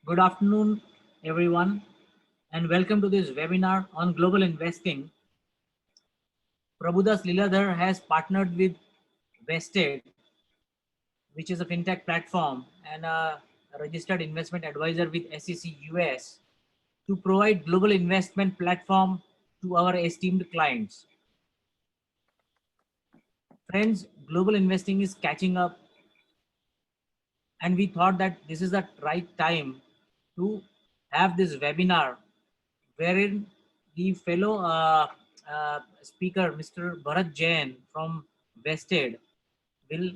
Good afternoon, everyone, and welcome to this webinar on global investing. Prabhudas Lilladher has partnered with Vested, which is a fintech platform and a registered investment advisor with SEC US, to provide global investment platform to our esteemed clients. Friends, global investing is catching up, and we thought that this is the right time to have this webinar wherein the fellow speaker, Mr. Bharat Jain from Vested, will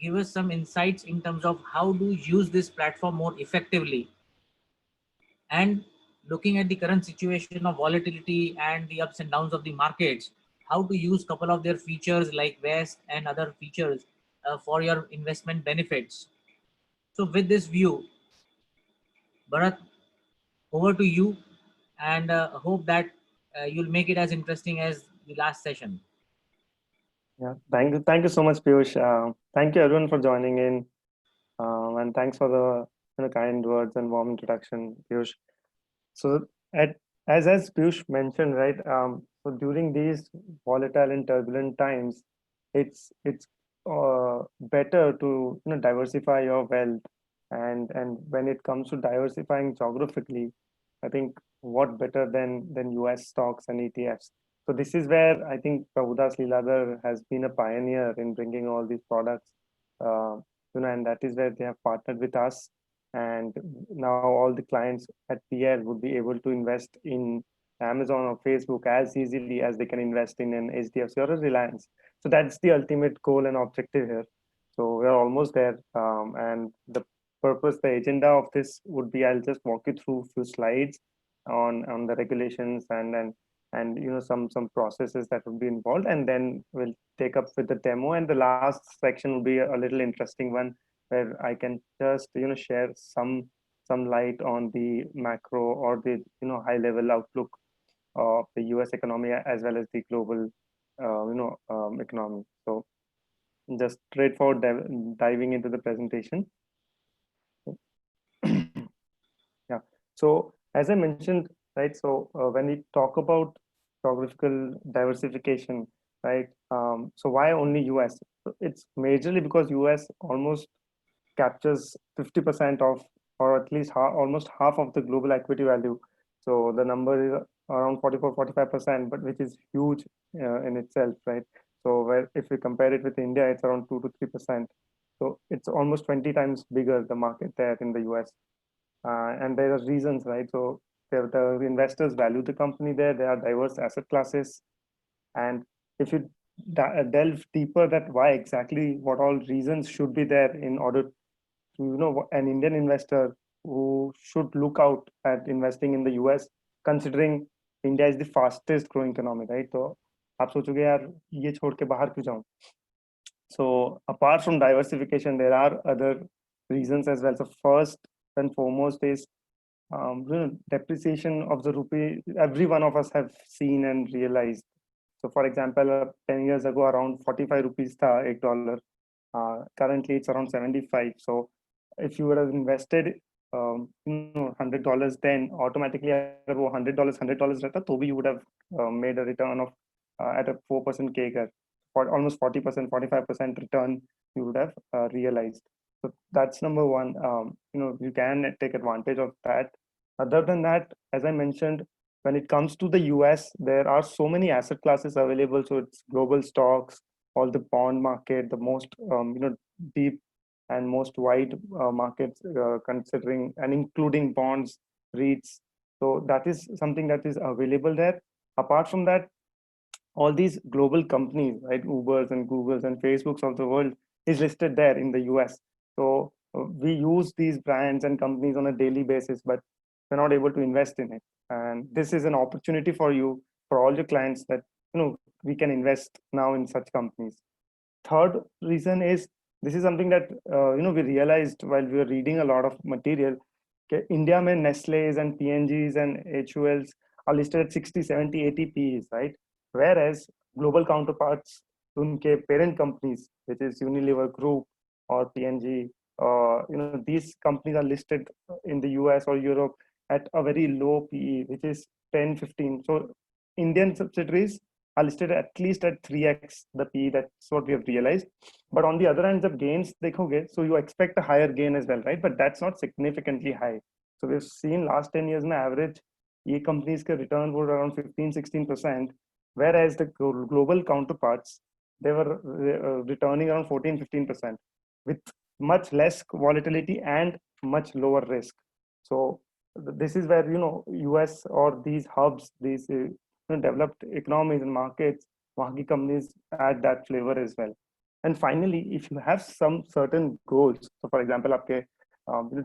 give us some insights in terms of how to use this platform more effectively. And looking at the current situation of volatility and the ups and downs of the markets, how to use couple of their features like Vest and other features for your investment benefits. So with this view, Bharat, over to you, and hope that you'll make it as interesting as the last session. Yeah, thank you so much, Piyush. Thank you everyone for joining in, and thanks for the kind words and warm introduction, Piyush. So, at as Piyush mentioned, right? So during these volatile and turbulent times, it's better to diversify your wealth, and when it comes to diversifying geographically, I think what better than US stocks and ETFs. So this is where I think Prabhudas Lilladher has been a pioneer in bringing all these products, uh, and that is where they have partnered with us, and now all the clients at PL would be able to invest in Amazon or Facebook as easily as they can invest in an HDFC or a Reliance. So that's the ultimate goal and objective here. So we're almost there, and the purpose, the agenda of this would be, I'll just walk you through a few slides on the regulations and some processes that would be involved, and then we'll take up with the demo, and the last section will be a little interesting one where I can just share some light on the macro or the high level outlook of the US economy as well as the global economy. So just straightforward diving into the presentation. Yeah. So as I mentioned, right, so when we talk about geographical diversification, right, so why only US? So it's majorly because US almost captures 50% of, or at least almost half of the global equity value. So the number is around 44-45%, but which is huge in itself, right? So where if we compare it with India, it's around 2 to 3%. So it's almost 20 times bigger, the market there in the US. And there are reasons, right? So the investors value the company there. There are diverse asset classes, and if you delve deeper, that why exactly, what all reasons should be there in order to an Indian investor who should look out at investing in the US, considering India is the fastest growing economy, right? So आप सोचोगे यार ये छोड़ के बाहर क्यों जाऊं? So apart from diversification, there are other reasons as well. So first and foremost is depreciation of the rupee. Every one of us have seen and realized. So for example, 10 years ago, around 45 rupees tha $1. Currently, it's around 75. So if you would have invested $100, then automatically अगर वो $100 रहता तो भी you would have made a return of at a 4% CAGR, for almost 40%, 45% return you would have realized. So that's number one. You can take advantage of that. Other than that, as I mentioned, when it comes to the US, there are so many asset classes available. So it's global stocks, all the bond market, the most deep and most wide markets, considering and including bonds, REITs. So that is something that is available there. Apart from that, all these global companies, right, Ubers and Googles and Facebooks of the world is listed there in the US. So we use these brands and companies on a daily basis, but we're not able to invest in it. And this is an opportunity for you, for all your clients, that we can invest now in such companies. Third reason is, this is something that we realized while we were reading a lot of material. India mein Nestle's and P&G's and HUL's are listed at 60, 70, 80 P's, right? Whereas global counterparts, unke parent companies, which is Unilever Group or P&G these companies are listed in the US or Europe at a very low PE, which is 10, 15. So Indian subsidiaries are listed at least at 3x the PE. That's what we have realized. But on the other hand, the gains dekhoge, so you expect a higher gain as well, right? But that's not significantly high. So we've seen last 10 years, na average, ये companies के return were around 15, 16%, whereas the global counterparts, they were returning around 14, 15% with much less volatility and much lower risk. So this is where US or these hubs, these developed economies and markets, वहाँ की companies add that flavor as well. And finally, if you have some certain goals, so for example, आपके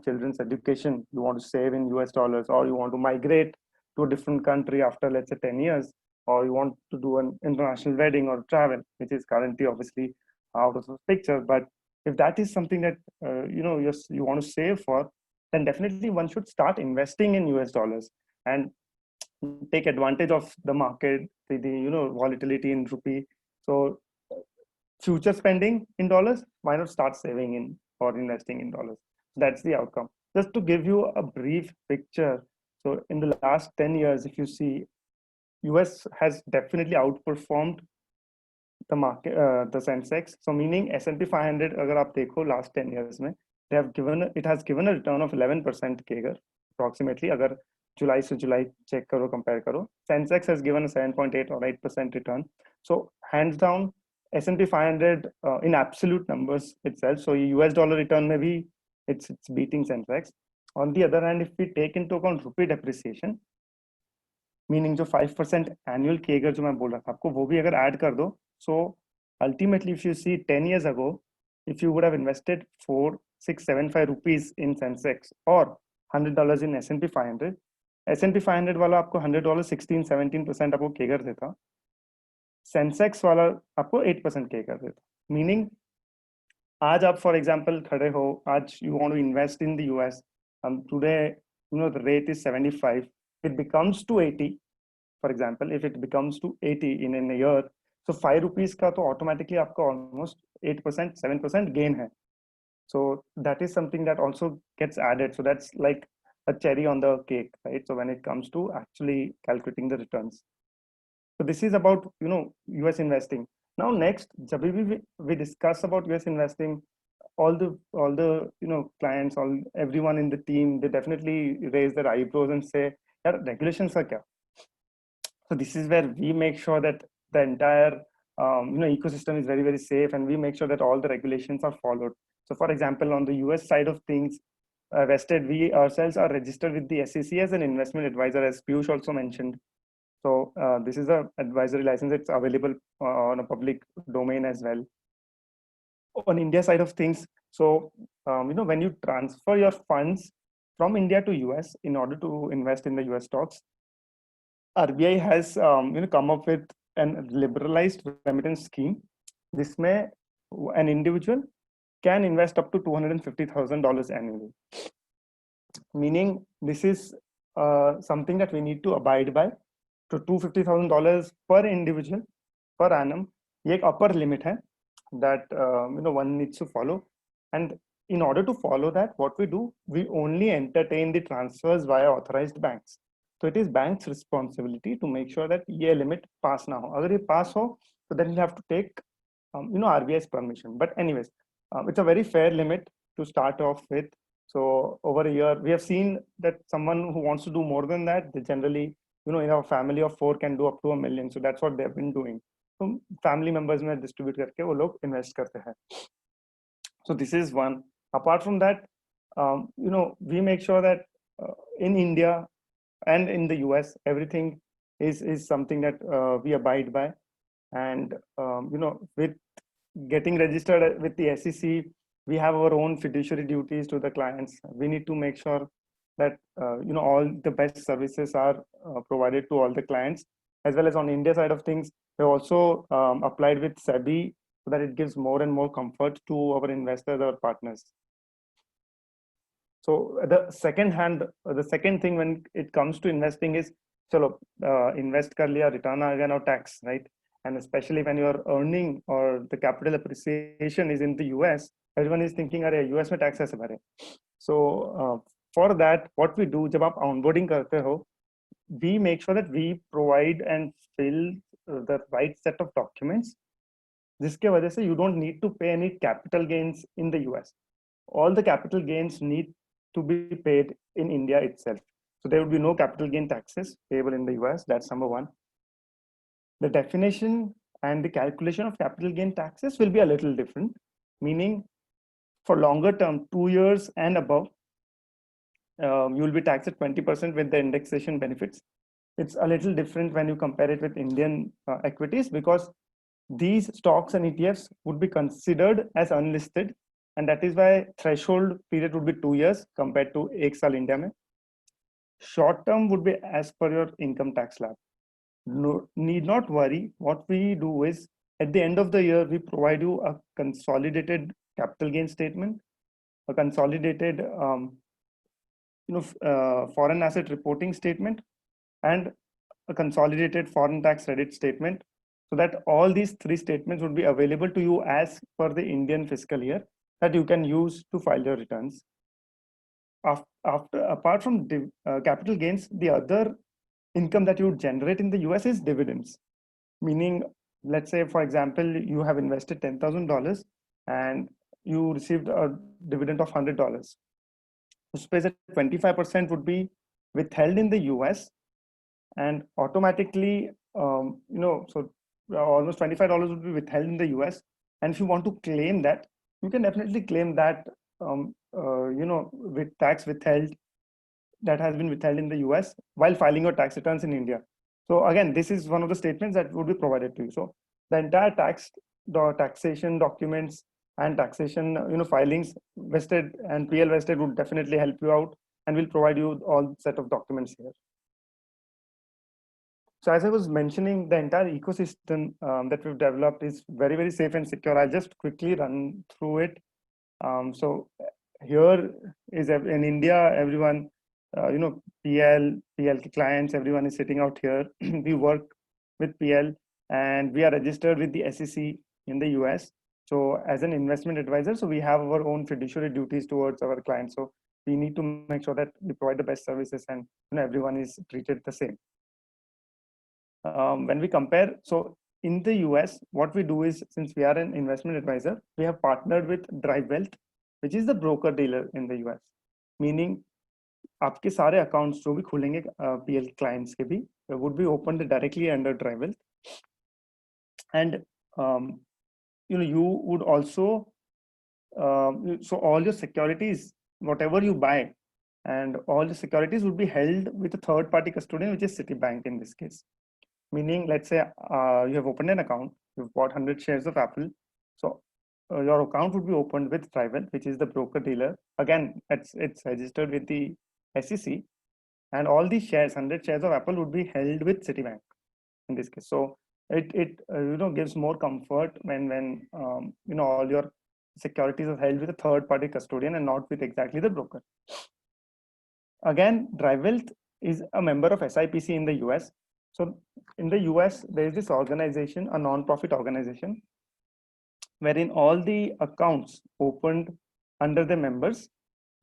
children's education, you want to save in US dollars, or you want to migrate to a different country after let's say 10 years, or you want to do an international wedding or travel, which is currently obviously out of the picture. But if that is something that you want to save for, then definitely one should start investing in US dollars and take advantage of the market, the volatility in rupee. So future spending in dollars, why not start saving in or investing in dollars? That's the outcome. Just to give you a brief picture, so in the last 10 years, if you see, US has definitely outperformed the market, the Sensex. So meaning S&P 500, अगर आप देखो last 10 years में, it has given a return of 11% CAGR approximately. अगर July to July check करो, compare करो, Sensex has given a 7.8 or 8% return. So hands down, S&P 500 in absolute numbers itself. So US dollar return में भी it's beating Sensex. On the other hand, if we take into account rupee depreciation, meaning जो 5% annual केगर जो मैं बोल रहा था आपको, वो भी अगर ऐड कर दो, so ultimately if you see 10 years ago, if you would have invested 4675 rupees in Sensex or $100 in S&P 500, S&P 500 वाला आपको $100 16-17% आपको केगर देता, सेंसेक्स वाला आपको 8% केगर देता. मीनिंग आज आप फॉर एग्जांपल खड़े हो, आज you want to invest in the US, today the rate is 75, it becomes to 80, for example, if it becomes to 80 in a year, so 5 rupees का तो automatically आपका almost 8% 7% gain है. So that is something that also gets added. So that's like a cherry on the cake, right? So when it comes to actually calculating the returns. So this is about US investing. Now next, जब भी we discuss about US investing, all the clients, everyone in the team, they definitely raise their eyebrows and say, यार regulations का क्या? So this is where we make sure that the entire ecosystem is very, very safe, and we make sure that all the regulations are followed. So for example, on the US side of things, Vested, we ourselves are registered with the SEC as an investment advisor, as Piyush also mentioned. So this is a advisory license. It's available on a public domain as well. On India side of things, so when you transfer your funds from India to US in order to invest in the US stocks, RBI has come up with an liberalized remittance scheme. जिसमें an individual can invest up to $250,000 annually. Meaning this is something that we need to abide by. So $250,000 per individual per annum, ये एक upper limit है that one needs to follow. And in order to follow that, what we do, we only entertain the transfers via authorized banks. So it is bank's responsibility to make sure that ये limit pass ना हो. अगर ये pass हो, so then you have to take RBI's permission. But anyways, it's a very fair limit to start off with. So over a year, we have seen that someone who wants to do more than that, they generally, in a family of 4 can do up to $1 million. So that's what they've been doing. So family members में distribute करके वो लोग invest करते हैं. So this is one. Apart from that, we make sure that in India and in the US, everything is something that we abide by. And with getting registered with the SEC, we have our own fiduciary duties to the clients. We need to make sure that all the best services are provided to all the clients, as well as on India side of things. We also applied with SEBI so that it gives more and more comfort to our investors, our partners. So the second thing when it comes to investing is, chalo, invest kar liya, return aa gaya, now tax, right? And especially when you're earning or the capital appreciation is in the US, everyone is thinking अरे US में tax कैसे भरे. So for that what we do जब आप onboarding करते हो, we make sure that we provide and fill the right set of documents जिसके वजह से you don't need to pay any capital gains in the US. All the capital gains need to be paid in India itself. So there would be no capital gain taxes payable in the US. That's number one. The definition and the calculation of capital gain taxes will be a little different, meaning for longer term, 2 years and above, you will be taxed at 20% with the indexation benefits. It's a little different when you compare it with Indian equities because these stocks and ETFs would be considered as unlisted, and that is why threshold period would be 2 years compared to 1 साल India में. Short term would be as per your income tax slab. No, need not worry. What we do is at the end of the year, we provide you a consolidated capital gain statement, a consolidated foreign asset reporting statement, and a consolidated foreign tax credit statement, so that all these three statements would be available to you as per the Indian fiscal year that you can use to file your returns. Apart from capital gains, the other income that you would generate in the US is dividends. Meaning, let's say, for example, you have invested $10,000 and you received a dividend of $100. So suppose that 25% would be withheld in the US, and automatically, so almost $25 would be withheld in the US. And if you want to claim that, you can definitely claim that, with tax withheld that has been withheld in the US while filing your tax returns in India. So again, this is one of the statements that would be provided to you. So the entire taxation documents and taxation filings vested and PL vested would definitely help you out, and will provide you all set of documents here. So as I was mentioning, the entire ecosystem that we've developed is very, very safe and secure. I'll just quickly run through it. So here is in India, everyone, PL clients, everyone is sitting out here. We work with PL and we are registered with the SEC in the US. So as an investment advisor, so we have our own fiduciary duties towards our clients. So we need to make sure that we provide the best services and everyone is treated the same. When we compare, so in the US, what we do is, since we are an investment advisor, we have partnered with Drive Wealth, which is the broker dealer in the US. Meaning, आपके सारे accounts जो भी खुलेंगे PL clients के भी would be opened directly under Drive Wealth, and you would also so all your securities, whatever you buy, and all the securities would be held with a third-party custodian, which is Citibank in this case. Meaning, let's say you have opened an account, you've bought 100 shares of Apple. So your account would be opened with Tribal, which is the broker dealer. Again, it's registered with the SEC, and all these shares, 100 shares of Apple, would be held with Citibank in this case. So it gives more comfort when all your securities are held with a third-party custodian and not with exactly the broker. Again, DriveWealth is a member of SIPC in the US. So in the US, there is this organization, a non-profit organization, wherein all the accounts opened under the members,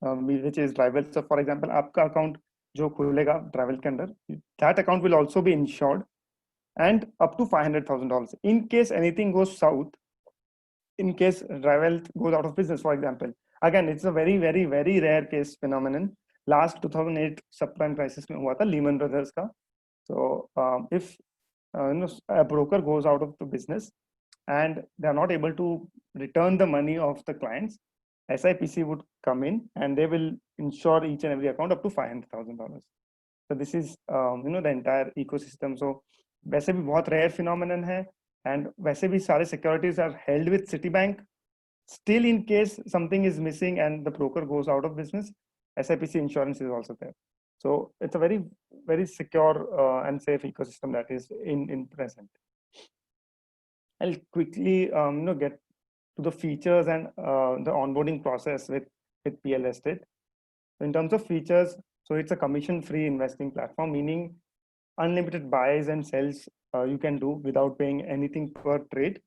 which is DriveWealth. So for example, आपका account जो खुलेगा DriveWealth के अंदर, that account will also be insured and up to $500,000. In case anything goes south, in case DriveWealth goes out of business, for example, again, it's a very, very, very rare case phenomenon. Last 2008 subprime crisis में हुआ था Lehman Brothers का. So if a broker goes out of the business and they are not able to return the money of the clients, SIPC would come in and they will insure each and every account up to $500,000. So this is the entire ecosystem. So वैसे भी बहुत rare phenomenon है, and वैसे भी सारे securities are held with Citibank. Still, in case something is missing and the broker goes out of business, SIPC insurance is also there. So it's a very, very secure and safe ecosystem that is in present. I'll quickly get to the features and the onboarding process with PL Estate. In terms of features, so it's a commission-free investing platform, meaning unlimited buys and sells you can do without paying anything per trade.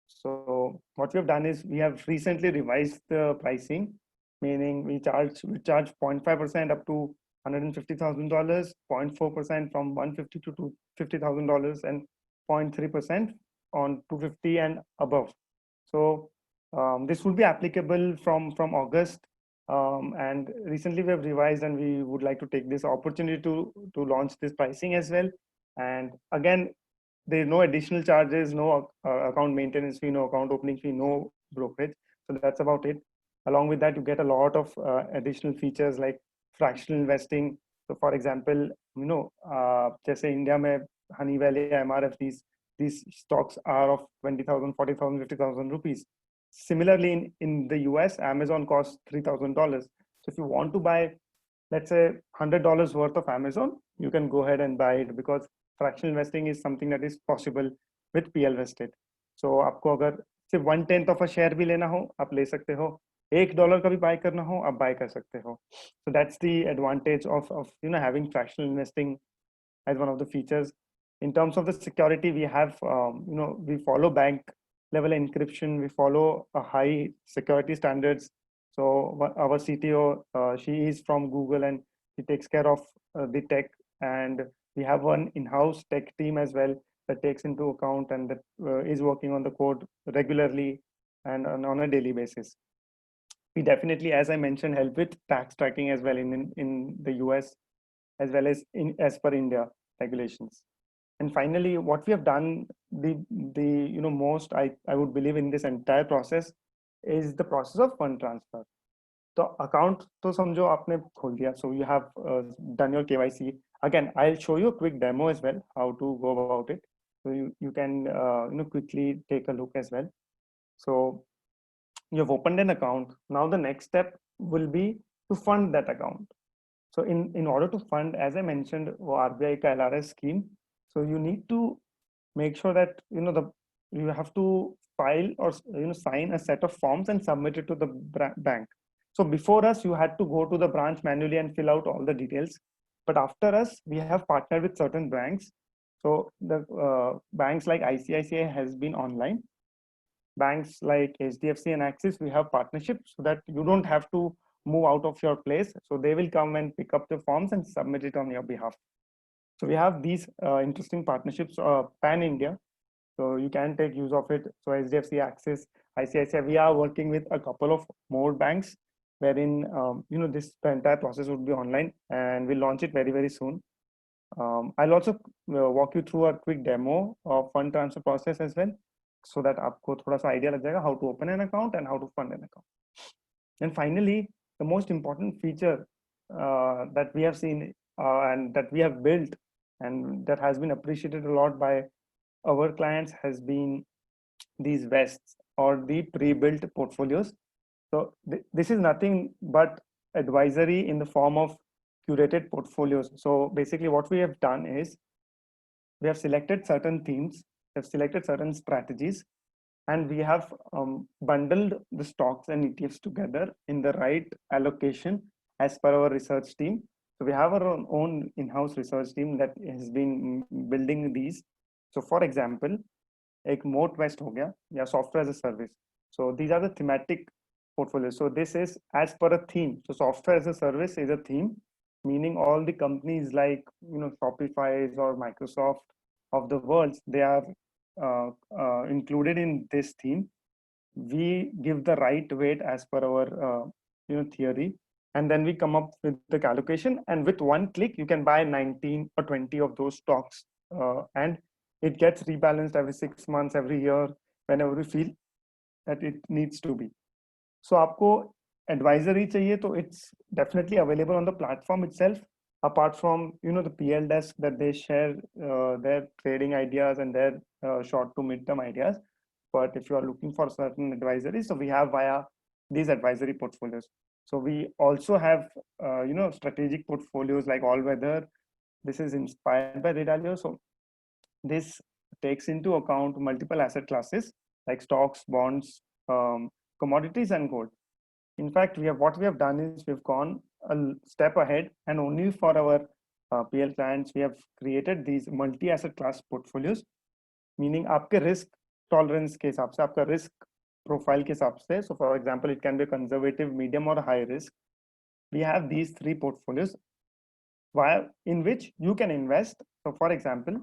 So what we have done is we have recently revised the pricing, meaning we charge 0.5% up to $150,000, 0.4% from 150 to $50,000, and 0.3% on 250 and above. So this would be applicable from August. And recently we have revised, and we would like to take this opportunity to launch this pricing as well. And again, there's no additional charges, no account maintenance fee, no account opening fee, no brokerage. So that's about it. Along with that, you get a lot of additional features like fractional investing. So for example, जैसे India में Honeywell या MRF, these stocks are of 20,000, 40,000, 50,000 rupees. Similarly, in the US, Amazon costs $3,000. So if you want to buy, let's say, $100 worth of Amazon, you can go ahead and buy it, because fractional investing is something that is possible with PL vested. So आपको अगर सिर्फ 1/10 of a share भी लेना हो, आप ले सकते हो. $1 का भी buy करना हो, आप buy कर सकते हो. So that's the advantage of having fractional investing as one of the features. In terms of the security, we have we follow bank level encryption, we follow a high security standards. So our CTO, she is from Google, and she takes care of the tech, and we have one in-house tech team as well that takes into account and that is working on the code regularly and on a daily basis. We definitely, as I mentioned, help with tax tracking as well in the US, as well as as per India regulations. And finally, what we have done, the most I would believe in this entire process is the process of fund transfer. So account to समझो आपने खोल दिया, so you have done your KYC. Again, I'll show you a quick demo as well, how to go about it. So you can quickly take a look as well. So you have opened an account. Now the next step will be to fund that account. So in order to fund, as I mentioned, वो RBI का LRS scheme, so you need to make sure that you have to file or sign a set of forms and submit it to the bank. So before us, you had to go to the branch manually and fill out all the details. But after us, we have partnered with certain banks. So the banks like ICICI has been online. Banks like HDFC and Axis, we have partnerships so that you don't have to move out of your place. So they will come and pick up the forms and submit it on your behalf. So we have these interesting partnerships pan India. So you can take use of it. So HDFC, Axis, ICICI, we are working with a couple of more banks wherein the entire process would be online, and we'll launch it very, very soon. I'll also walk you through a quick demo of fund transfer process as well, so that आपको थोड़ा सा idea लग जाएगा how to open an account and how to fund an account. And finally, the most important feature that we have seen and that we have built and that has been appreciated a lot by our clients has been these vests or the pre-built portfolios. So this is nothing but advisory in the form of curated portfolios. So basically what we have done is we have selected certain themes, we have selected certain strategies, and we have bundled the stocks and ETFs together in the right allocation as per our research team. So we have our own in-house research team that has been building these. So for example, एक moat west हो गया या software as a service. So these are the thematic portfolios. So this is as per a theme. So software as a service is a theme, meaning all the companies like Shopify's or Microsoft of the world, they are included in this theme. We give the right weight as per our theory, and then we come up with the allocation, and with one click you can buy 19 or 20 of those stocks, and it gets rebalanced every 6 months, every year, whenever we feel that it needs to be. So आपको advisory चाहिए, तो it's definitely available on the platform itself, apart from the PL desk that they share their trading ideas and their short to mid-term ideas. But if you are looking for certain advisory, so we have via these advisory portfolios. So we also have strategic portfolios like all weather. This is inspired by Redalio. So this takes into account multiple asset classes like stocks, bonds, commodities, and gold. In fact, what we have done is we've gone a step ahead, and only for our PL clients we have created these multi-asset class portfolios, meaning आपके risk tolerance के हिसाब से, आपका risk profile के हिसाब से. So for example, it can be conservative, medium, or high risk. We have these three portfolios in which you can invest. So for example,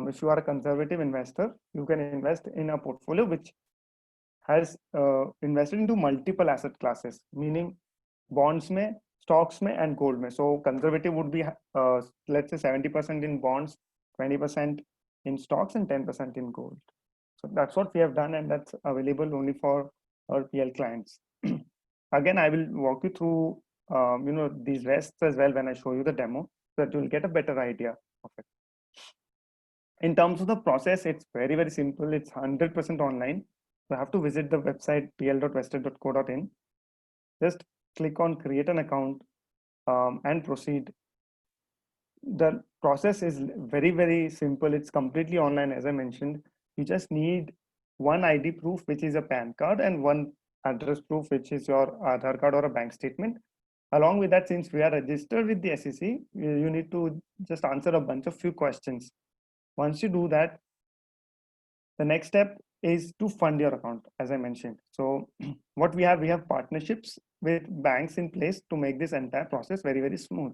if you are a conservative investor, you can invest in a portfolio which has invested into multiple asset classes, meaning bonds में, stocks में, and gold में. So conservative would be let's say 70% in bonds, 20% in stocks, and 10% in gold. So that's what we have done, and that's available only for our PL clients. Again, I will walk you through these rests as well when I show you the demo, so that you'll get a better idea of it. In terms of the process, it's very, very simple. It's 100% online. You have to visit the website pl.vested.co.in. Just click on create an account and proceed. The process is very, very simple. It's completely online, as I mentioned. You just need one ID proof, which is a PAN card, and one address proof, which is your Aadhaar card or a bank statement. Along with that, since we are registered with the SEC, you need to just answer a bunch of few questions. Once you do that, the next step is to fund your account, as I mentioned. So what we have partnerships with banks in place to make this entire process very, very smooth.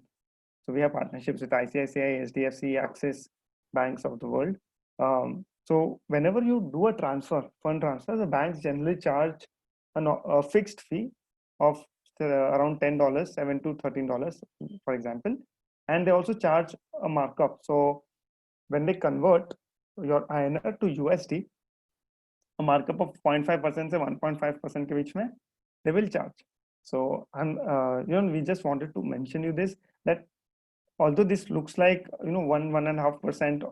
So we have partnerships with ICICI, SDFC, Axis banks of the world. So whenever you do a fund transfer, the banks generally charge a fixed fee of around $10, $7 to $13, for example, and they also charge a markup. So when they convert your INR to USD, a markup of 0.5% से 1.5% के बीच में they will charge. So we just wanted to mention you this, that although this looks like 1.5%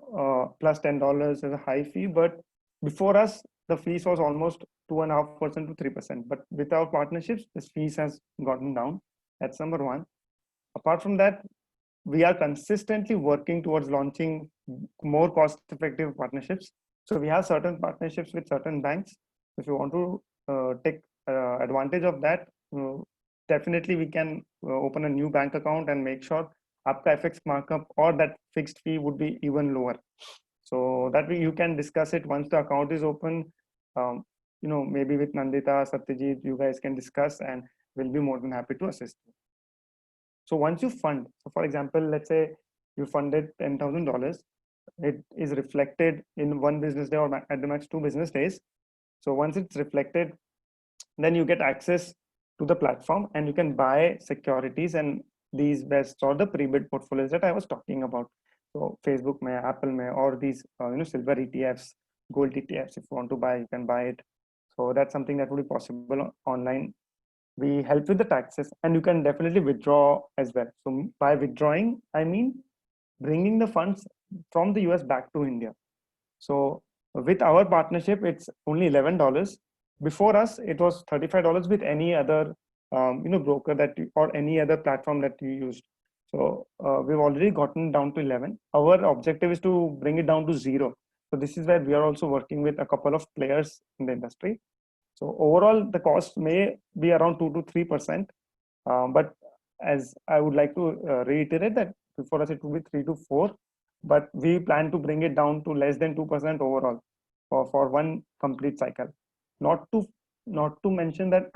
plus $10 is a high fee, but before us the fees was almost 2.5% to 3%. But with our partnerships, this fees has gotten down. That's number one. Apart from that, we are consistently working towards launching more cost-effective partnerships. So we have certain partnerships with certain banks. If you want to take advantage of that, definitely we can open a new bank account and make sure आपका FX markup or that fixed fee would be even lower. So that way you can discuss it once the account is open. Maybe with Nandita, Satyajit, you guys can discuss, and we'll be more than happy to assist you. So once you fund, so for example, let's say you funded $10,000, it is reflected in one business day or at the max 2 business days. So once it's reflected, then you get access to the platform and you can buy securities and these best or the pre-bid portfolios that I was talking about. So Facebook mein, Apple mein, or these silver ETFs, gold ETFs. If you want to buy, you can buy it. So that's something that would be possible online. We help with the taxes, and you can definitely withdraw as well. So by withdrawing, I mean bringing the funds from the US back to India. So with our partnership, it's only $11. Before us, it was $35 with any other broker or any other platform that you used. So we've already gotten down to 11. Our objective is to bring it down to 0. So this is where we are also working with a couple of players in the industry. So overall, the cost may be around 2 to 3%. But as I would like to reiterate that before us, it will be 3 to 4. But we plan to bring it down to less than 2% overall for one complete cycle. Not to mention that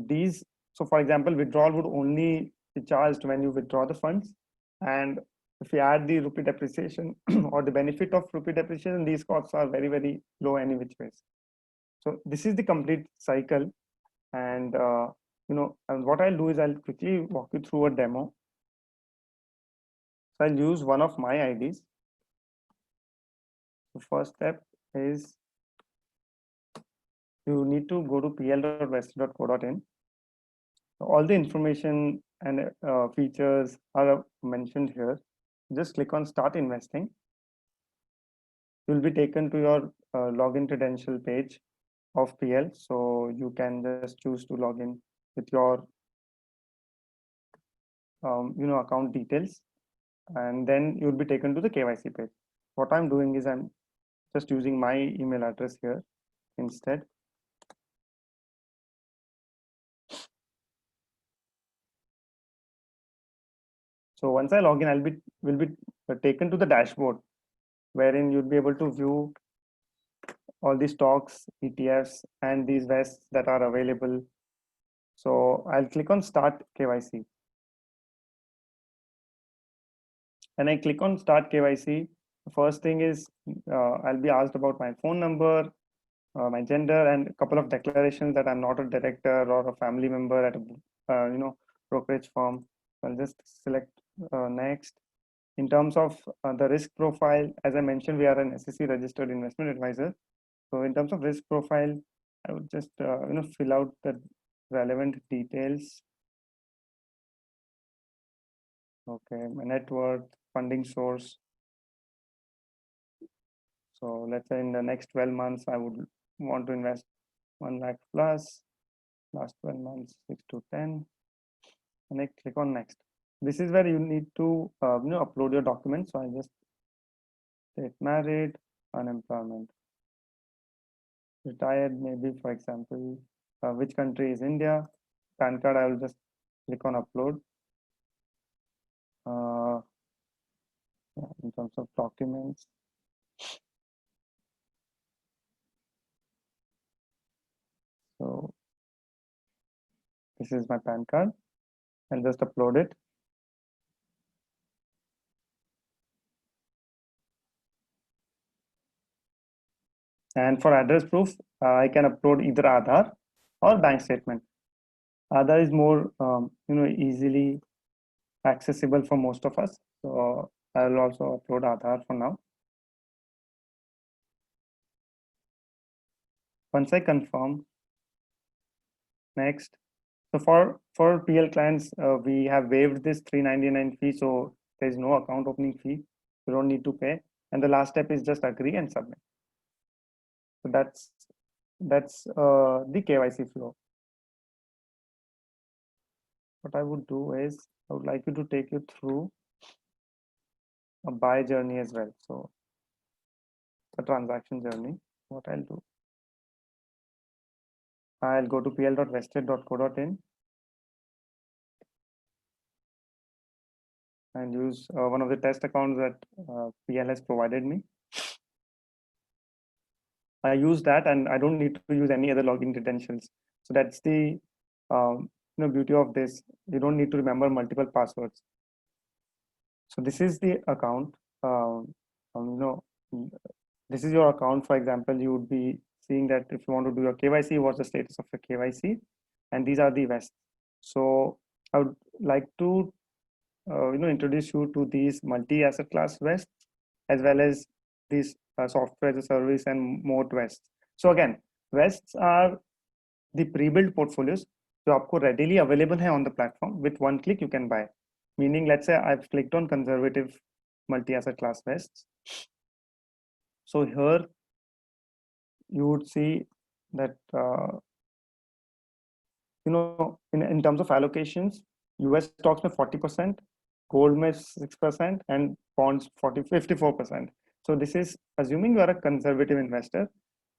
these. So for example, withdrawal would only be charged when you withdraw the funds, and if you add the rupee depreciation or the benefit of rupee depreciation, these costs are very, very low any which ways. So this is the complete cycle, and and what I'll do is I'll quickly walk you through a demo. So I'll use one of my IDs. The first step is you need to go to pl.vested.co.in. All the information and features are mentioned here. Just click on Start Investing. You'll be taken to your login credential page of PL. So you can just choose to log in with your account details, and then you'll be taken to the KYC page. What I'm doing is I'm just using my email address here instead. So once I log in, will be taken to the dashboard. wherein you'd be able to view all the stocks, ETFs, and these vests that are available. So I'll click on Start KYC. When I click on Start KYC, the first thing is I'll be asked about my phone number, my gender, and a couple of declarations that I'm not a director or a family member at a brokerage firm. I'll just select next. In terms of the risk profile, as I mentioned, we are an SEC registered investment advisor. So in terms of risk profile, I would just fill out the relevant details. Okay, my net worth, funding source. So let's say in the next 12 months, I would want to invest 1 lakh plus, last 12 months, 6 to 10, and I click on next. This is where you need to upload your documents. So I just state married, unemployment, retired, maybe, for example, which country is India, PAN card, I will just click on upload. In terms of documents, so this is my PAN card, and just upload it. And for address proof, I can upload either Aadhaar or bank statement. Aadhaar is more easily accessible for most of us, so I will also upload Aadhaar for now. Once I confirm, next. So for PL clients, we have waived this 399 fee, so there is no account opening fee. You don't need to pay, and the last step is just agree and submit. So that's the KYC flow. What I would do is I would like you to take you through a buy journey as well. So the transaction journey. What I'll do, I'll go to pl.vested.co.in and use one of the test accounts that PL has provided me. I use that, and I don't need to use any other login credentials. So that's the beauty of this. You don't need to remember multiple passwords. So this is the account. This is your account. For example, you would be seeing that if you want to do your KYC, what's the status of your KYC, and these are the vests. So I would like to introduce you to these multi-asset class vests, as well as these software as a service and moat vests. So again, vests are the pre-built portfolios जो आपको readily available है on the platform. With one click you can buy. Meaning, let's say I've clicked on conservative multi-asset class vests. So here you would see that in terms of allocations, US stocks में 40%, gold में 6%, and bonds 54%. So this is assuming you are a conservative investor,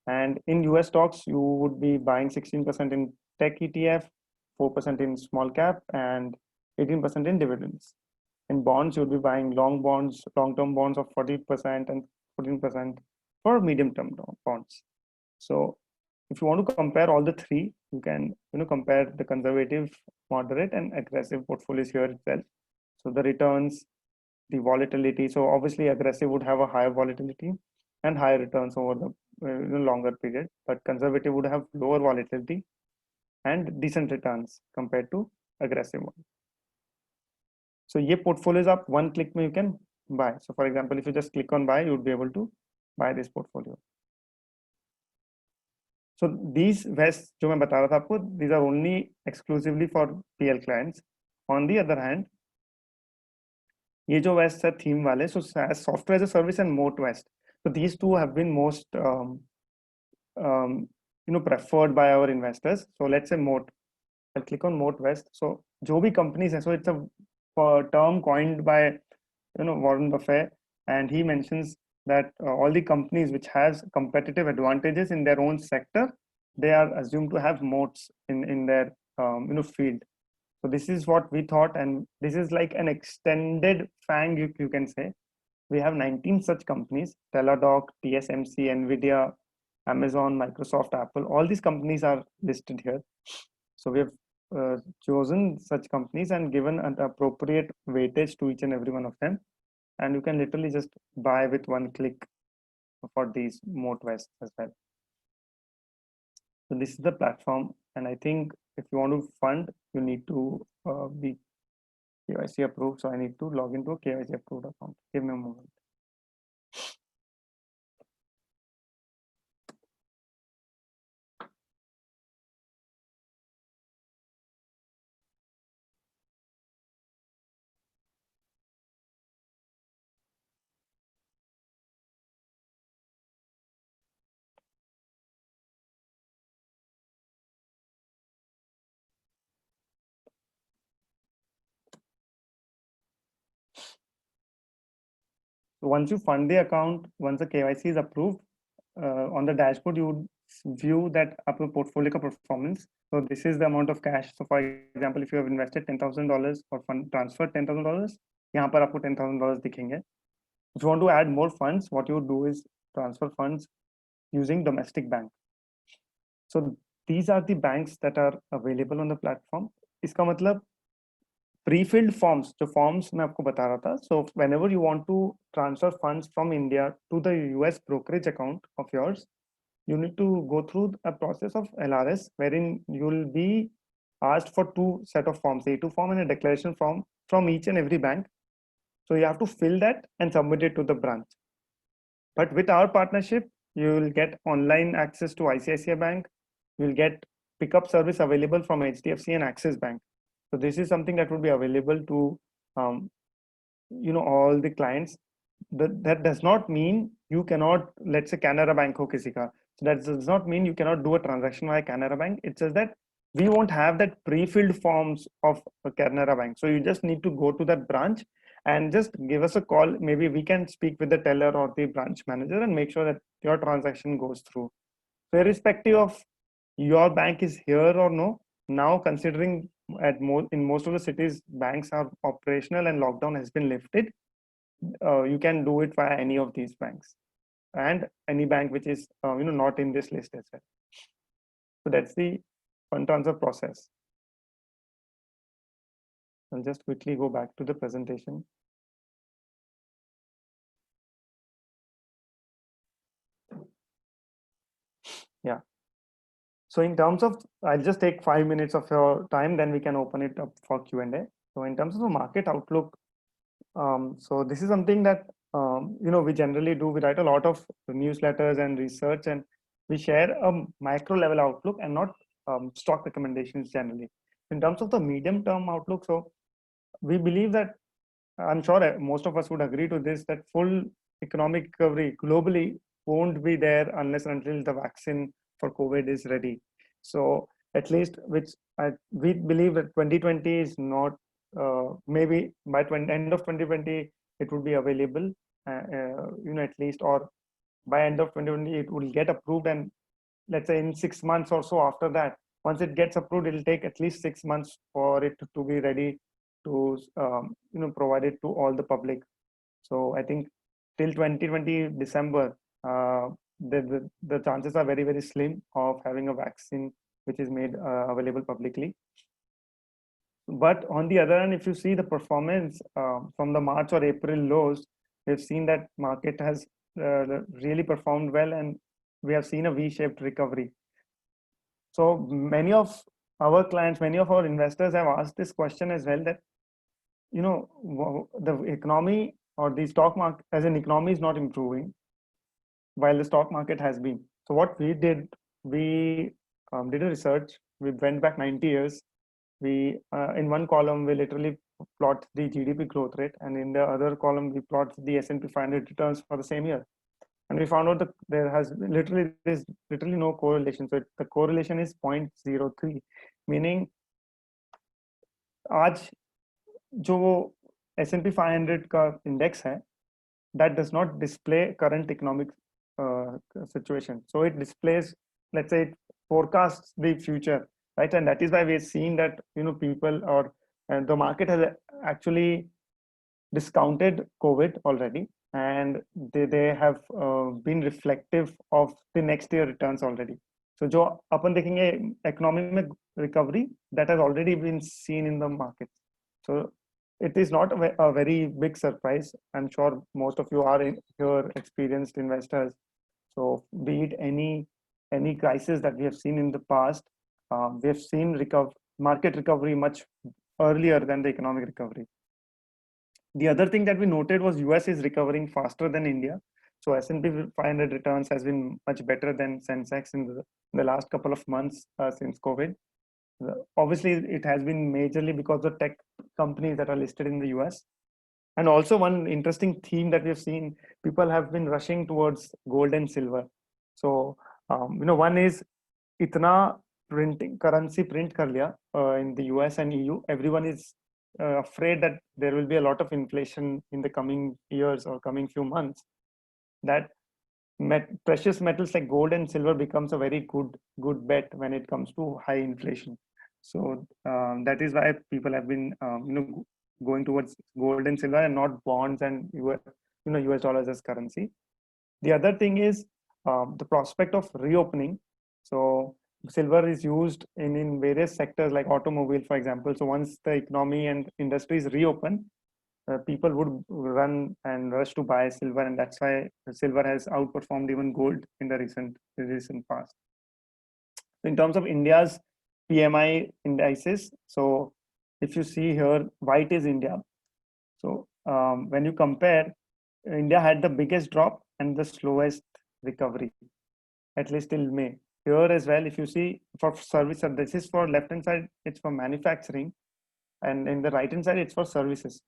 and in US stocks you would be buying 16% in tech ETF, 4% in small cap, and 18% in dividends. In bonds, you'll be buying long-term bonds of 40% and 14% for medium-term bonds. So if you want to compare all the three, you can compare the conservative, moderate, and aggressive portfolios here itself. So the returns, the volatility. So obviously aggressive would have a higher volatility and higher returns over the longer period, but conservative would have lower volatility and decent returns compared to aggressive one. So ये portfolios आप one click में you can buy. So for example, if you just click on buy, you would be able to buy this portfolio. So these vests जो मैं बता रहा था आपको, these are only exclusively for PL clients. On the other hand, ये जो vests है theme वाले, so software as a service and moat vest. So these two have been most preferred by our investors. So let's say moat. I'll click on moat vest. So जो भी companies हैं, so it's a term coined by Warren Buffett, and he mentions that all the companies which has competitive advantages in their own sector, they are assumed to have moats in their field. So this is what we thought, and this is like an extended FANG, you can say. We have 19 such companies: Teladoc, TSMC, Nvidia, Amazon, Microsoft, Apple. All these companies are listed here. So we have chosen such companies and given an appropriate weightage to each and every one of them, and you can literally just buy with one click for these moat vests as well. So this is the platform, and I think if you want to fund, you need to be KYC approved. So I need to log into a KYC approved account. Give me a moment. So once you fund the account, once the KYC is approved, on the dashboard you would view that आपका portfolio का performance. So this is the amount of cash. So for example, if you have invested $10,000 or fund transferred $10,000, यहाँ पर आपको $10,000 दिखेंगे. If you want to add more funds, what you would do is transfer funds using domestic bank. So these are the banks that are available on the platform. इसका मतलब pre-filled forms, जो forms मैं आपको बता रहा था. So whenever you want to transfer funds from India to the US brokerage account of yours, you need to go through a process of LRS, wherein you will be asked for two set of forms, A2 form and a declaration form from each and every bank. So you have to fill that and submit it to the branch. But with our partnership, you will get online access to ICICI Bank. You will get pickup service available from HDFC and Axis Bank. So this is something that would be available to all the clients. That does not mean you cannot, let's say Canara Bank ho kisi ka. So that does not mean you cannot do a transaction via Canara Bank. It says that we won't have that pre-filled forms of Canara Bank. So you just need to go to that branch and just give us a call. Maybe we can speak with the teller or the branch manager and make sure that your transaction goes through. So irrespective of your bank is here or no, now considering in most of the cities banks are operational and lockdown has been lifted, you can do it via any of these banks and any bank which is not in this list as well. So that's the fund transfer process. I'll just quickly go back to the presentation. Yeah. So in terms of, I'll just take 5 minutes of your time, then we can open it up for Q&A. So in terms of the market outlook, so this is something that we generally do. We write a lot of newsletters and research, and we share a micro level outlook and not stock recommendations generally. In terms of the medium term outlook, so we believe that, I'm sure most of us would agree to this, that full economic recovery globally won't be there unless and until the vaccine for COVID is ready. So at least, we believe that 2020 is not, maybe by end of 2020 it would be available, at least, or by end of 2020 it will get approved, and let's say in 6 months or so after that, once it gets approved, it will take at least 6 months for it to be ready to provide it to all the public. So I think till 2020 December, the chances are very, very slim of having a vaccine which is made available publicly. But on the other hand, if you see the performance from the March or April lows, we've seen that market has really performed well, and we have seen a V-shaped recovery. So many of our clients, many of our investors have asked this question as well, that the economy or the stock market as an economy is not improving while the stock market has been. So what we did a research. We went back 90 years. We in one column we literally plot the GDP growth rate, and in the other column we plot the S&P 500 returns for the same year. And we found out that there's literally no correlation. So the correlation is 0.03, meaning आज जो S&P 500 का index है, that does not display current economic situation. So it displays, let's say, it forecasts the future, right? And that is why we're seeing that people and the market has actually discounted COVID already, and they have been reflective of the next year returns already. So जो अपन देखेंगे economy में recovery that has already been seen in the market. So it is not a very big surprise. I'm sure most of you are here experienced investors. So be it any crisis that we have seen in the past, we have seen market recovery much earlier than the economic recovery. The other thing that we noted was US is recovering faster than India. So S&P 500 returns has been much better than Sensex in the last couple of months since COVID. Obviously, it has been majorly because of tech companies that are listed in the US. And also one interesting theme that we have seen, people have been rushing towards gold and silver. So, one is itna printing currency print kar liya in the US and EU. Everyone is afraid that there will be a lot of inflation in the coming years or coming few months, that precious metals like gold and silver becomes a very good bet when it comes to high inflation. So that is why people have been going towards gold and silver and not bonds and US dollars as currency. The other thing is the prospect of reopening. So silver is used in various sectors like automobile, for example. So once the economy and industries reopen, people would run and rush to buy silver, and that's why silver has outperformed even gold in the recent past. In terms of India's PMI indices, so if you see here, white is India. So when you compare, India had the biggest drop and the slowest recovery, at least till May. Here as well, if you see for service, this is for left hand side, it's for manufacturing, and in the right hand side, it's for services.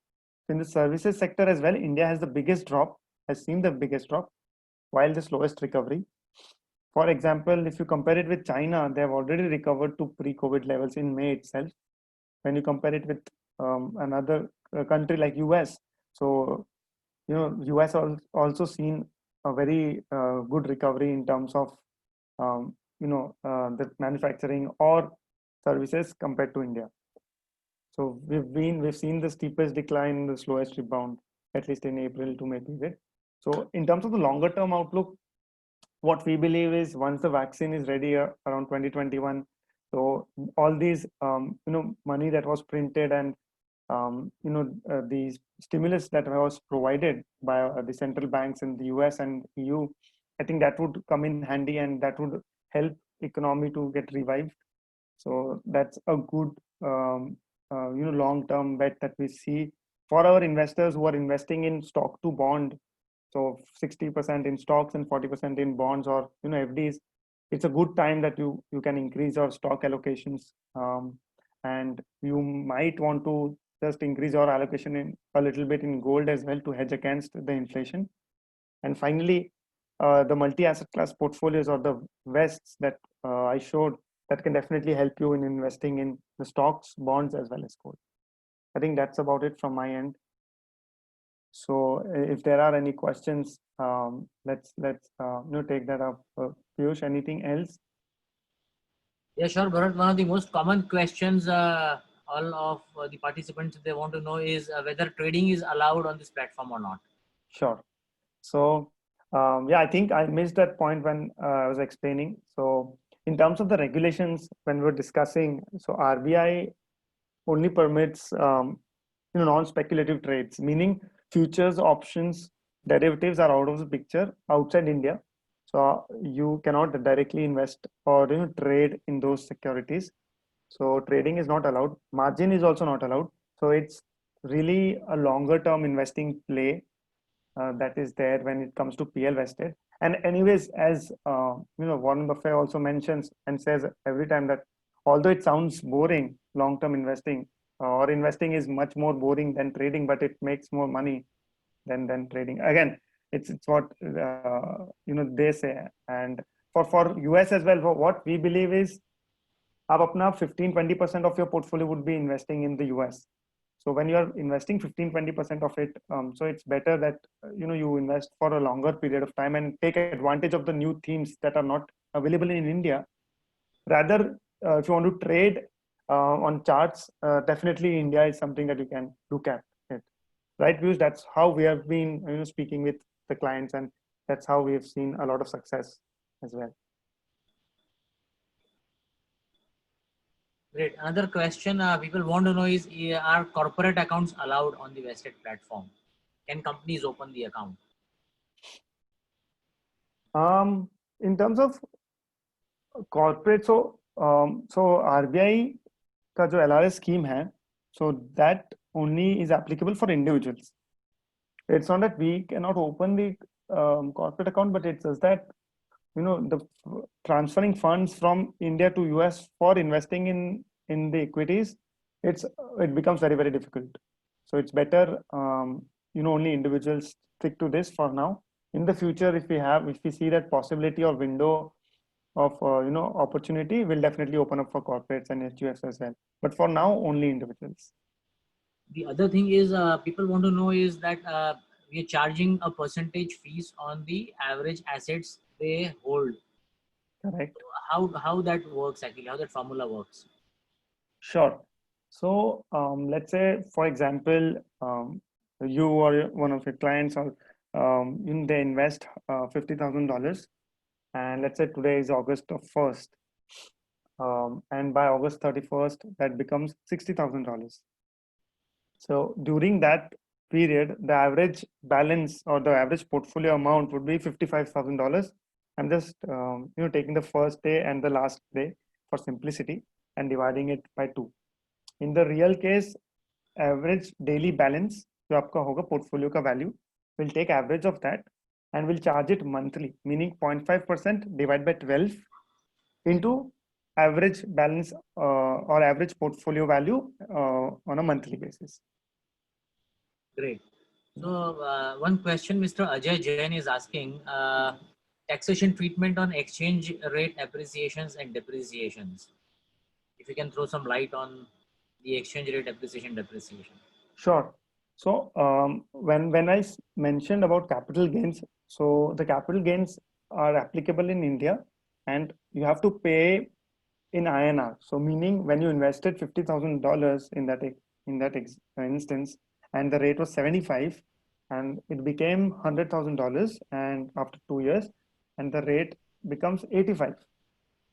In the services sector as well, India has the biggest drop, has seen the biggest drop, while the slowest recovery. For example, if you compare it with China, they have already recovered to pre-COVID levels in May itself. When you compare it with another country like US, so US also seen a very good recovery in terms of the manufacturing or services compared to India. So we've seen the steepest decline, the slowest rebound, at least in April to May period. So in terms of the longer term outlook, what we believe is once the vaccine is ready around 2021, so all these money that was printed and the stimulus that was provided by the central banks in the US and EU, I think that would come in handy and that would help economy to get revived. So that's a good long-term bet that we see for our investors who are investing in stock to bond. So 60% in stocks and 40% in bonds or FDs. It's a good time that you can increase your stock allocations, and you might want to just increase your allocation in a little bit in gold as well to hedge against the inflation. And finally, the multi-asset class portfolios or the vests that I showed, that can definitely help you in investing in the stocks, bonds, as well as gold. I think that's about it from my end. So if there are any questions, let's take that up. Piyush, anything else? Yeah, sure, Bharat. One of the most common questions all of the participants they want to know is whether trading is allowed on this platform or not. Sure. So I think I missed that point when I was explaining. So in terms of the regulations, when we're discussing, so RBI only permits non-speculative trades, meaning futures, options, derivatives are out of the picture outside India. So you cannot directly invest or trade in those securities. So trading is not allowed. Margin is also not allowed. So it's really a longer term investing play that is there when it comes to PL vested. And anyways, as Warren Buffett also mentions and says every time that although it sounds boring, long-term investing or investing is much more boring than trading, but it makes more money than trading. Again, it's what they say. And for US as well, what we believe is आप अपना 15-20% of your portfolio would be investing in the US. So when you are investing 15-20% of it, so it's better that you invest for a longer period of time and take advantage of the new themes that are not available in India. Rather, if you want to trade on charts, definitely India is something that you can look at it. right views. That's how we have been, speaking with the clients, and that's how we have seen a lot of success as well. Great. Another question people want to know is, are corporate accounts allowed on the vested platform? Can companies open the account? In terms of corporate, so RBI का जो LRS scheme है, so that only is applicable for individuals. It's not that we cannot open the corporate account, but it's just that the transferring funds from India to US for investing in the equities, it becomes very, very difficult. So it's better only individuals stick to this for now. In the future, if we see that possibility or window of opportunity, will definitely open up for corporates and HUFs as well. But for now, only individuals. The other thing is, people want to know is that we are charging a percentage fees on the average assets they hold. Correct. How that works actually? How that formula works? Sure. So let's say, for example, you or one of your clients, or they invest $50,000, and let's say today is August 1st, and by August 31st, that becomes $60,000. So during that period, the average balance or the average portfolio amount would be $55,000. I'm just taking the first day and the last day for simplicity and dividing it by 2. In the real case, average daily balance जो आपका होगा portfolio का value, will take average of that and will charge it monthly, meaning 0.5% divided by 12 into average balance or average portfolio value on a monthly basis. Great. So one question Mr. Ajay Jain is asking, taxation treatment on exchange rate appreciations and depreciations. If you can throw some light on the exchange rate appreciation depreciation. Sure. So when I mentioned about capital gains, so the capital gains are applicable in India, and you have to pay in INR. So meaning when you invested $50,000 in that instance, and the rate was 75, and it became $100,000, and after 2 years, and the rate becomes 85.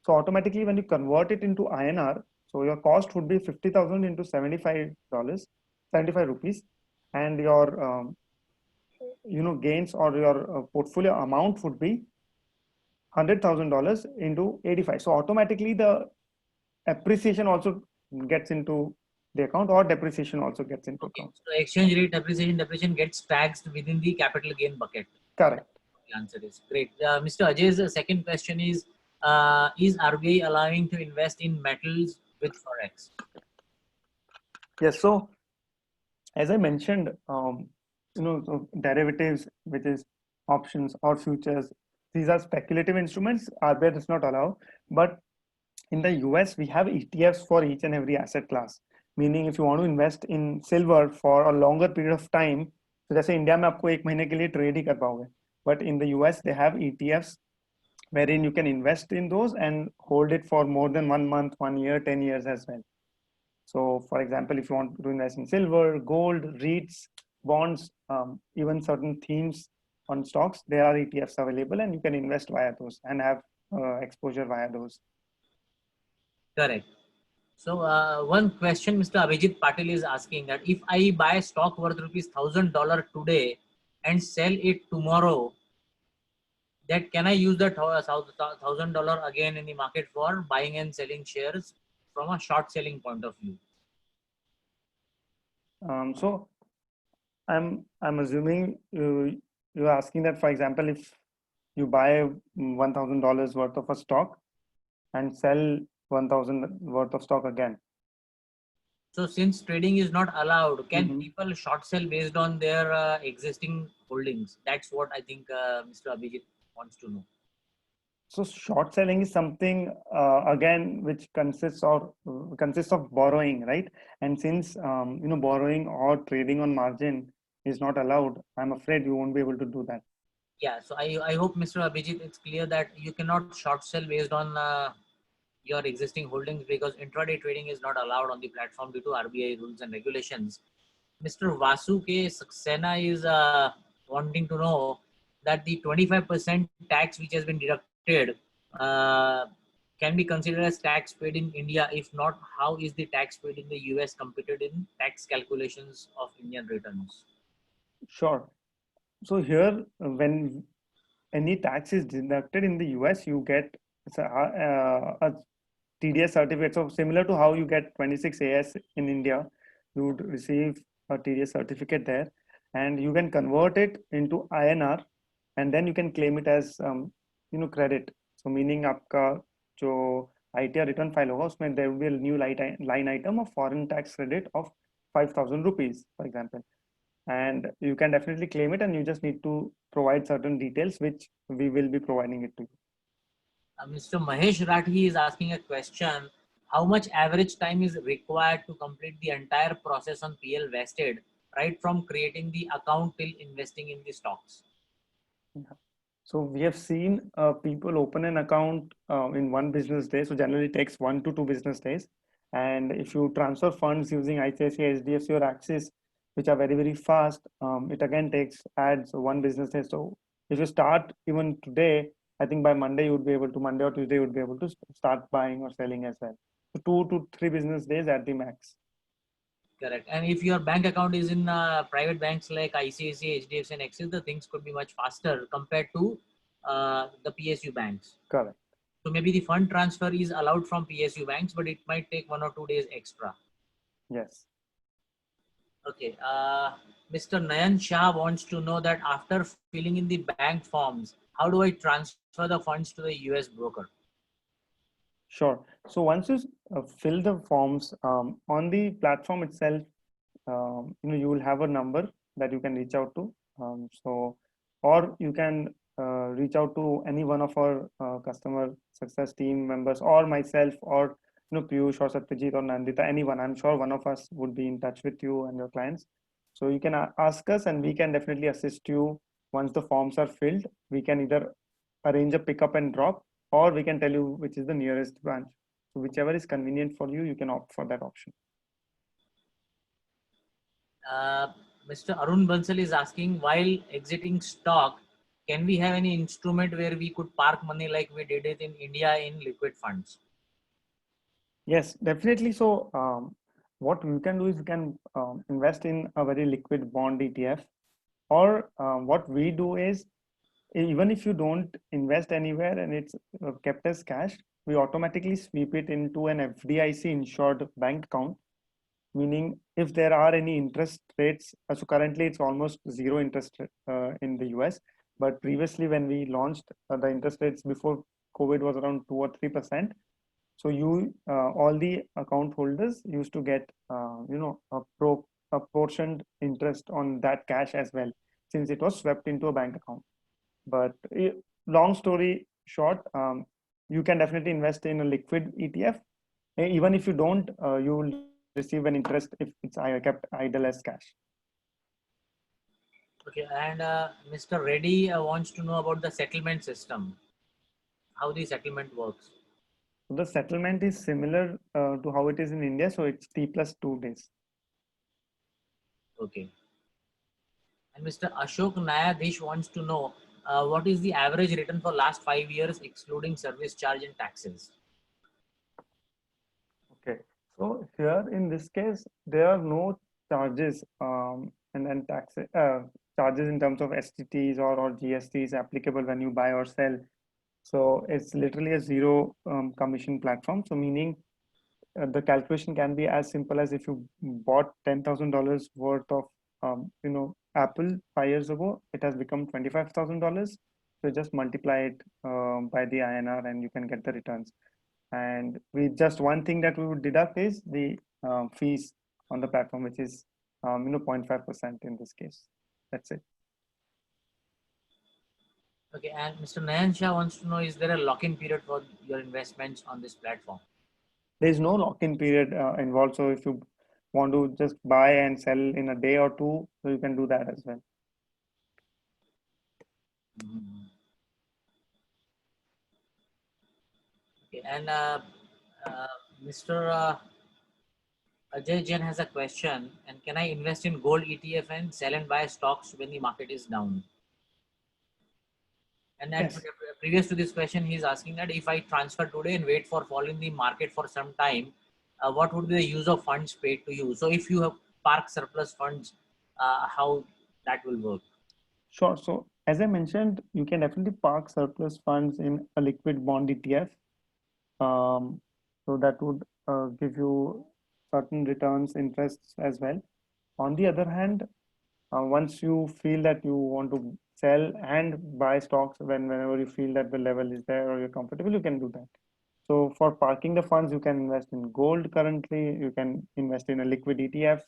So automatically, when you convert it into INR, so your cost would be 50,000 into $75, 75 rupees, and your gains or your portfolio amount would be $100,000 into 85. So automatically the appreciation also gets into the account, or depreciation also gets into account. So exchange rate appreciation depreciation gets taxed within the capital gain bucket. Correct. The answer is great. Mr. Ajay's second question is RBI allowing to invest in metals with forex? Yes. So as I mentioned, so derivatives, which is options or futures, these are speculative instruments. RBI does not allow, but in the US, we have ETFs for each and every asset class. Meaning, if you want to invest in silver for a longer period of time, so जैसे India में आपको 1 महीने के लिए trade ही कर पाओगे, but in the US they have ETFs wherein you can invest in those and hold it for more than 1 month, 1 year, 10 years as well. So, for example, if you want to invest in silver, gold, REITs, bonds, even certain themes on stocks, there are ETFs available, and you can invest via those and have exposure via those. Correct. So one question Mr. Abhijit Patil is asking, that if I buy stock worth $1,000 today and sell it tomorrow, that can I use that $1,000 again in the market for buying and selling shares from a short selling point of view? So I'm assuming you're asking that, for example, if you buy $1,000 worth of a stock and sell 1,000 worth of stock again. So since trading is not allowed, can people short sell based on their existing holdings? That's what I think Mr. Abhijit wants to know. So short selling is something again which consists of borrowing, right? And since borrowing or trading on margin is not allowed, I'm afraid you won't be able to do that. Yeah, so I hope Mr. Abhijit, it's clear that you cannot short sell based on your existing holdings, because intraday trading is not allowed on the platform due to RBI rules and regulations. Mr. Vasu K. Saxena is wanting to know that the 25% tax which has been deducted uh, can be considered as tax paid in India. If not, how is the tax paid in the US computed in tax calculations of Indian returns? Sure. So here, when any tax is deducted in the US, you get a TDS certificate. So similar to how you get 26 AS in India, you would receive a TDS certificate there, and you can convert it into INR, and then you can claim it as credit. So meaning आपका जो ITR return file होगा उसमें there will be a new line item of foreign tax credit of 5,000 rupees, for example, and you can definitely claim it, and you just need to provide certain details which we will be providing it to you. Mr. Mahesh Rathi is asking a question. How much average time is required to complete the entire process on PL vested, right from creating the account till investing in the stocks? So we have seen people open an account in one business day. So generally it takes 1 to 2 business days. And if you transfer funds using ICICI, HDFC or Axis, which are very, very fast, it again adds 1 business day. So if you start even today, I think by Monday you would be able to, Monday or Tuesday you would be able to start buying or selling as well. So 2 to 3 business days at the max. Correct. And if your bank account is in private banks like ICICI, HDFC, and Axis, the things could be much faster compared to the PSU banks. Correct. So maybe the fund transfer is allowed from PSU banks, but it might take 1 or 2 days extra. Yes. Okay. Mr. Nayan Shah wants to know that after filling in the bank forms, how do I transfer the funds to the US broker? Sure. So once you fill the forms on the platform itself, you will have a number that you can reach out to. Or you can reach out to any one of our customer success team members, or myself, or Piyush or Satyajit or Nandita, anyone. I'm sure one of us would be in touch with you and your clients. So you can ask us, and we can definitely assist you once the forms are filled. We can either arrange a pickup and drop, or we can tell you which is the nearest branch. So whichever is convenient for you, you can opt for that option. Uh, Mr. Arun Bansal is asking, while exiting stock, can we have any instrument where we could park money like we did it in India in liquid funds? Yes, definitely. So what we can do is we can invest in a very liquid bond ETF, or what we do is, even if you don't invest anywhere and it's kept as cash, we automatically sweep it into an FDIC insured bank account, meaning if there are any interest rates, so currently it's almost zero interest in the US, but previously when we launched, the interest rates before COVID was around 2 or 3%. So all the account holders used to get a portioned interest on that cash as well, since it was swept into a bank account. But long story short, you can definitely invest in a liquid ETF. Even if you don't, you will receive an interest if it's kept idle as cash. Okay, and Mr. Reddy wants to know about the settlement system, how the settlement works. So the settlement is similar to how it is in India. So it's T+2 days. Okay. And Mr. Ashok Nayadish wants to know what is the average return for last 5 years, excluding service charge and taxes? Okay. So here in this case, there are no charges and then charges in terms of STTs or GSTs applicable when you buy or sell. So it's literally a zero commission platform. So meaning the calculation can be as simple as if you bought $10,000 worth of Apple 5 years ago, it has become $25,000. So just multiply it by the INR and you can get the returns. And we just one thing that we would deduct is the fees on the platform, which is 0.5% in this case. That's it. Okay, and Mr. Nayan Shah wants to know, is there a lock-in period for your investments on this platform? There is no lock-in period involved. So if you want to just buy and sell in a day or two, so you can do that as well. Mhm. Okay, and Mr. Ajay Jain has a question, and can I invest in gold ETF and sell and buy stocks when the market is down? And then Yes. previous to this question, he's asking that if I transfer today and wait for fall in the market for some time, what would be the use of funds paid to you? So if you have park surplus funds, how that will work? Sure. So as I mentioned, you can definitely park surplus funds in a liquid bond ETF. Um, so that would give you certain returns, interests as well. On the other hand, once you feel that you want to sell and buy stocks whenever you feel that the level is there or you're comfortable, you can do that. So for parking the funds, you can invest in gold currently, you can invest in a liquid ETF,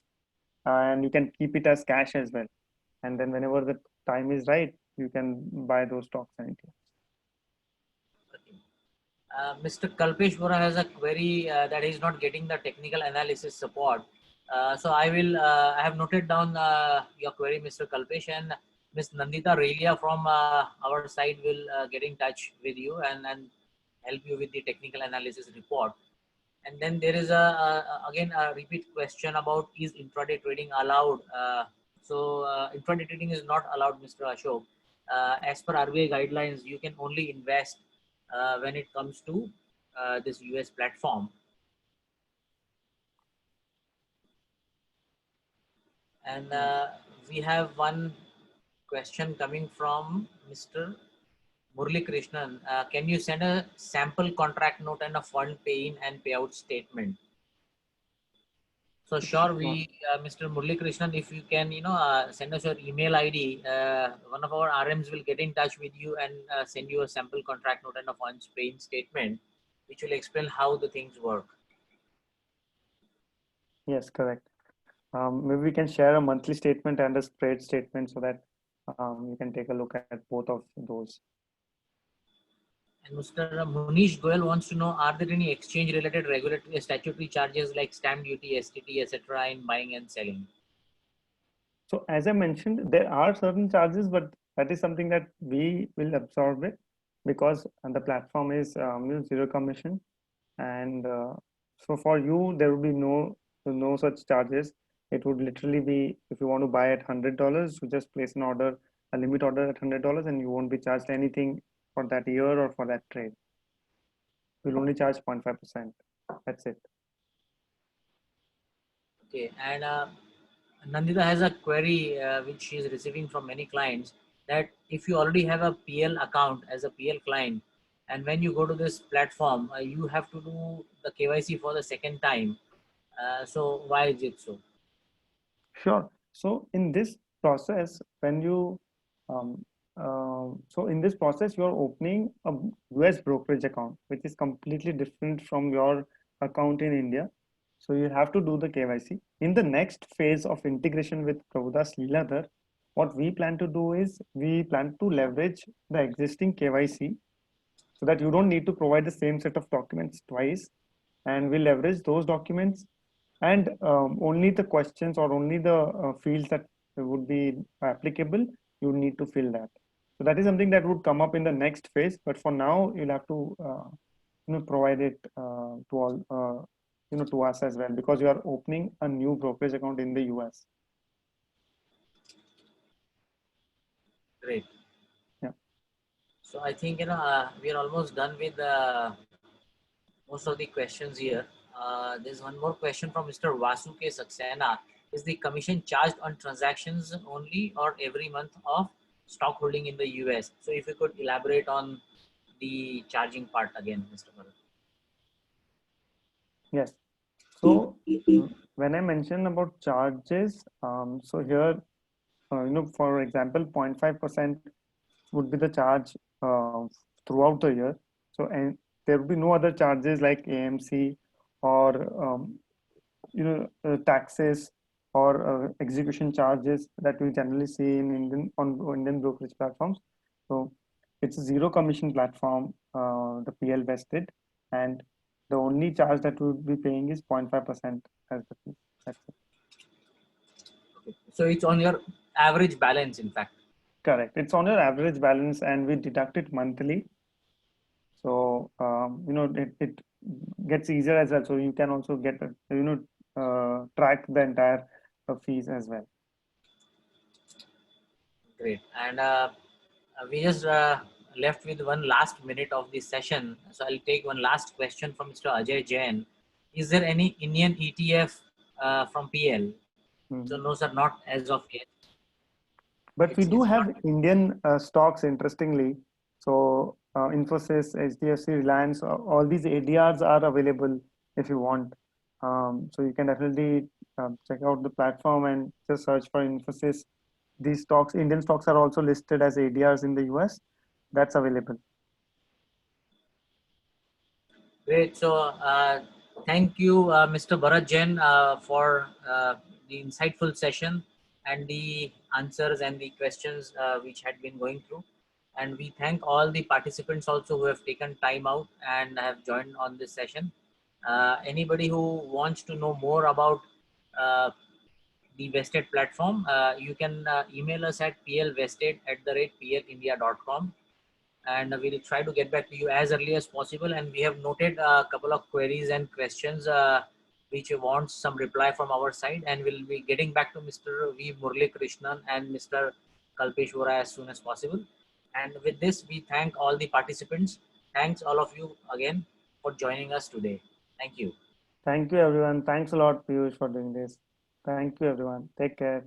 and you can keep it as cash as well. And then whenever the time is right, you can buy those stocks and ETFs. Mr. Kalpesh Bora has a query that he's not getting the technical analysis support. So I have noted down your query, Mr. Kalpesh, and Ms. Nandita Relia from our side will get in touch with you and help you with the technical analysis report. And then there is again a repeat question about is intraday trading allowed? Intraday trading is not allowed, Mr. Ashok. As per RBI guidelines, you can only invest when it comes to this US platform. And we have one question coming from Mr. Murli Krishnan. Can you send a sample contract note and a fund pay in and payout statement? So sure, Sure. Mr. Murli Krishnan, if you can, send us your email ID, one of our RMs will get in touch with you and send you a sample contract note and a funds paying statement, which will explain how the things work. Yes, correct. Maybe we can share a monthly statement and a spread statement so that you can take a look at both of those. And Mr. Munish Goel wants to know, are there any exchange related regulatory statutory charges like stamp duty, STT, etc. in buying and selling? So as I mentioned, there are certain charges, but that is something that we will absorb it because the platform is zero commission, and so for you there will be no such charges. It would literally be if you want to buy at $100, you just place an order, a limit order at $100, and you won't be charged anything for that year or for that trade. You'll only charge 0.5%. That's it. Okay, and Nandita has a query which she is receiving from many clients that if you already have a PL account as a PL client, and when you go to this platform, you have to do the KYC for the second time. So why is it so? Sure. So in this process, when you so in this process, you're opening a US brokerage account, which is completely different from your account in India. So you have to do the KYC. In the next phase of integration with Prabhudas Lilladher, what we plan to do is we plan to leverage the existing KYC so that you don't need to provide the same set of documents twice, and we leverage those documents, and only the questions or only the fields that would be applicable, you need to fill that. So that is something that would come up in the next phase, but for now you'll have to provide it to all to us as well, because you are opening a new brokerage account in the US. Great. Yeah. So I think we are almost done with most of the questions here. There's one more question from Mr. Vasuke Saxena. Is the commission charged on transactions only or every month of stock holding in the US? So if you could elaborate on the charging part again, Mr. Bharat. Yes. So when I mentioned about charges, so here, for example, 0.5% would be the charge throughout the year. So, and there would be no other charges like AMC or taxes or execution charges that we generally see in Indian brokerage platforms. So it's a zero commission platform, the PL vested, and the only charge that we would be paying is 0.5% as the fee. That's it. So it's on your average balance, in fact. Correct. It's on your average balance, and we deduct it monthly. So it gets easier as well. So you can also get track the entire fees as well. Great. And we just left with one last minute of this session. So I'll take one last question from Mr. Ajay Jain. Is there any Indian ETF from PL? So Mhm. no, sir, not as of yet. But we do It's not. have Indian stocks, interestingly. So Infosys, HDFC, Reliance, all these ADRs are available if you want. So you can definitely check out the platform and just search for Infosys. These stocks, Indian stocks, are also listed as ADRs in the US. That's available. Great. So, thank you, Mr. Bharat Jain, for the insightful session and the answers and the questions which had been going through. And we thank all the participants also who have taken time out and have joined on this session. Anybody who wants to know more about uh, the Vested platform, you can email us at plvested@plindia.com, and we'll try to get back to you as early as possible. And we have noted a couple of queries and questions which want some reply from our side, and we'll be getting back to Mr. V. Murli Krishnan and Mr. Kalpesh Vora as soon as possible. And with this, we thank all the participants. Thanks all of you again for joining us today. Thank you. Thank you, everyone. Thanks a lot, Piyush, for doing this. Thank you, everyone. Take care.